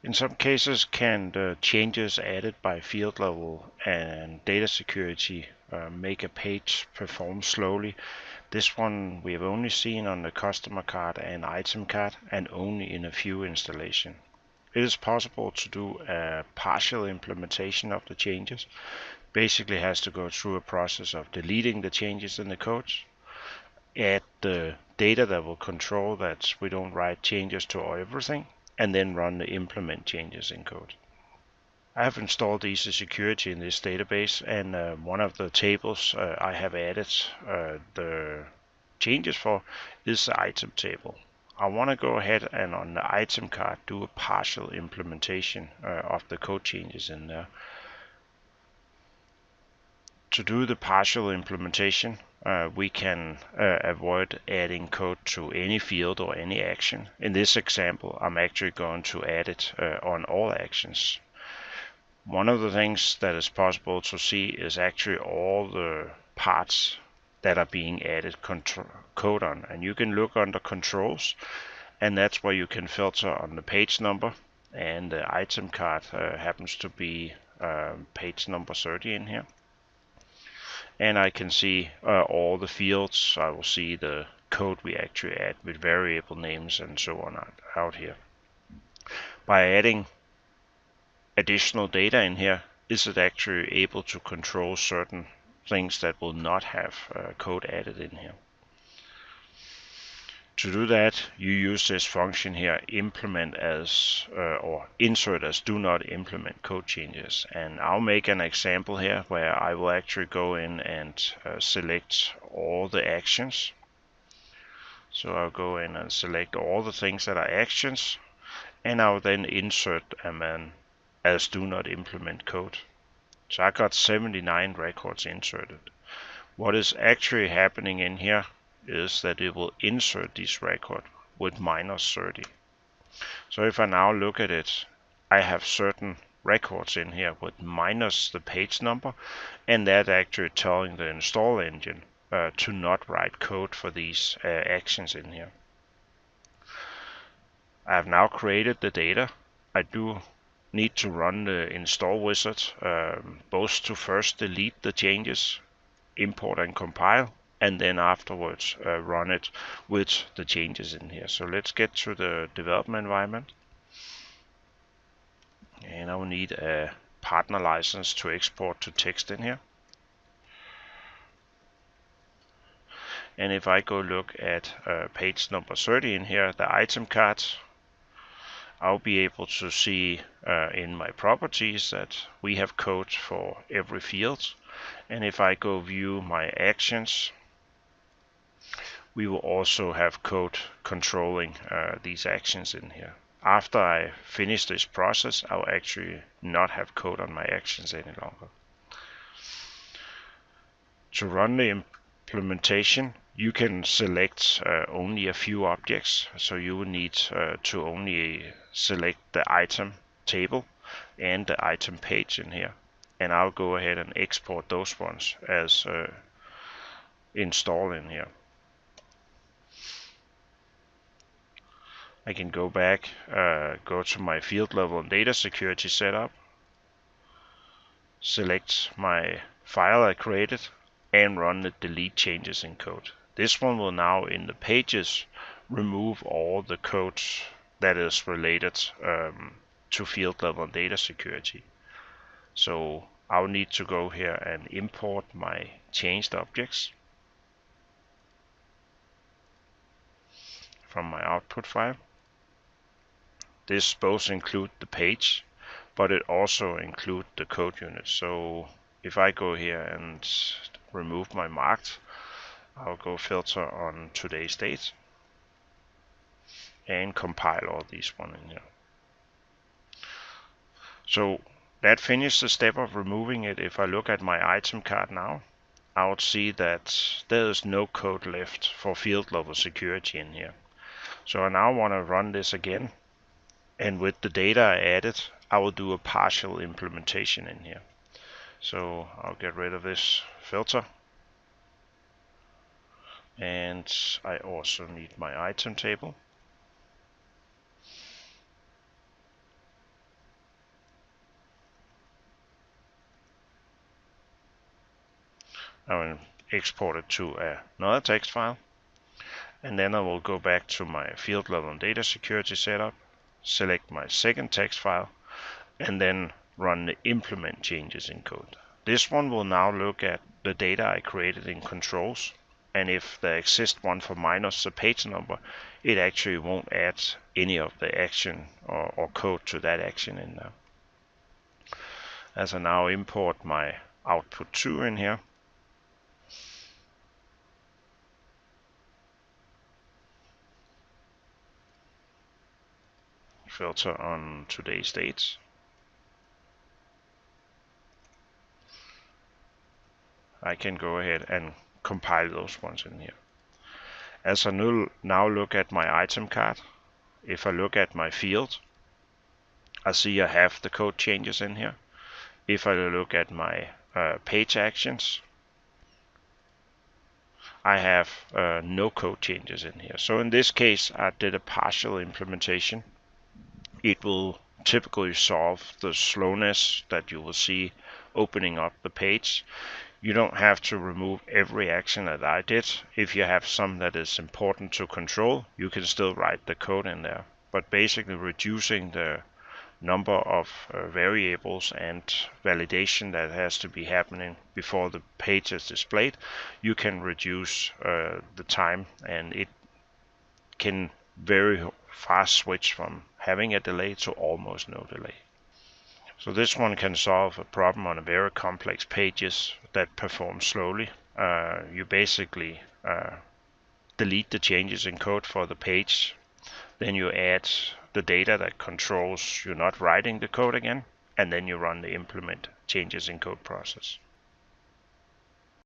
In some cases, can the changes added by field level and data security make a page perform slowly? This one we have only seen on the customer card and item card, and only in a few installations. It is possible to do a partial implementation of the changes. Basically has to go through a process of deleting the changes in the code, add the data that will control that we don't write changes to everything, and then run the implement changes in code. I have installed Easy Security in this database, and one of the tables I have added the changes for is the item table. I want to go ahead and on the item card do a partial implementation of the code changes in there. To do the partial implementation, we can avoid adding code to any field or any action. In this example, I'm actually going to add it on all actions. One of the things that is possible to see is actually all the parts that are being added code on. And you can look under controls, and that's where you can filter on the page number. And the item card happens to be page number 30 in here. And I can see all the fields. I will see the code we actually add with variable names and so on out here. By adding additional data in here, is it actually able to control certain things that will not have code added in here? To do that, you use this function here, implement as or insert as do not implement code changes. And I'll make an example here where I will actually go in and select all the actions. So I'll go in and select all the things that are actions, and I'll then insert them as do not implement code. So I got 79 records inserted. What is actually happening in here is that it will insert this record with -30. So if I now look at it, I have certain records in here with minus the page number, and that actually telling the install engine to not write code for these actions in here. I have now created the data. I do need to run the install wizard, both to first delete the changes, import and compile, and then afterwards run it with the changes in here. So let's get to the development environment. And I will need a partner license to export to text in here. And if I go look at page number 30 in here, the item card, I'll be able to see in my properties that we have code for every field. And if I go view my actions, we will also have code controlling these actions in here. After I finish this process, I'll actually not have code on my actions any longer. To run the implementation, you can select only a few objects. So you will need to only select the item table and the item page in here. And I'll go ahead and export those ones as install in here. I can go back, go to my field level and data security setup, select my file I created, and run the delete changes in code. This one will now in the pages remove all the code that is related to field level and data security. So I'll need to go here and import my changed objects from my output file. This both include the page, but it also include the code unit. So if I go here and remove my marked, I'll go filter on today's date and compile all these one in here. So that finished the step of removing it. If I look at my item card now, I would see that there is no code left for field level security in here. So I now want to run this again, and with the data I added, I will do a partial implementation in here. So I'll get rid of this filter, and I also need my item table. I will export it to another text file, and then I will go back to my field level and data security setup, select my second text file, and then run the implement changes in code. This one will now look at the data I created in controls, and if there exists one for minus the page number, it actually won't add any of the action or code to that action in there. As I now import my output 2 in here, filter on today's dates, I can go ahead and compile those ones in here. As I now look at my item card, if I look at my field, I see I have the code changes in here. If I look at my page actions, I have no code changes in here. So in this case, I did a partial implementation. It will typically solve the slowness that you will see opening up the page. You don't have to remove every action that I did. If you have some that is important to control, you can still write the code in there. But basically reducing the number of variables and validation that has to be happening before the page is displayed, you can reduce the time, and it can very fast switch from having a delay to almost no delay. So this one can solve a problem on a very complex pages that perform slowly. You basically delete the changes in code for the page, then you add the data that controls you not writing the code again, and then you run the implement changes in code process.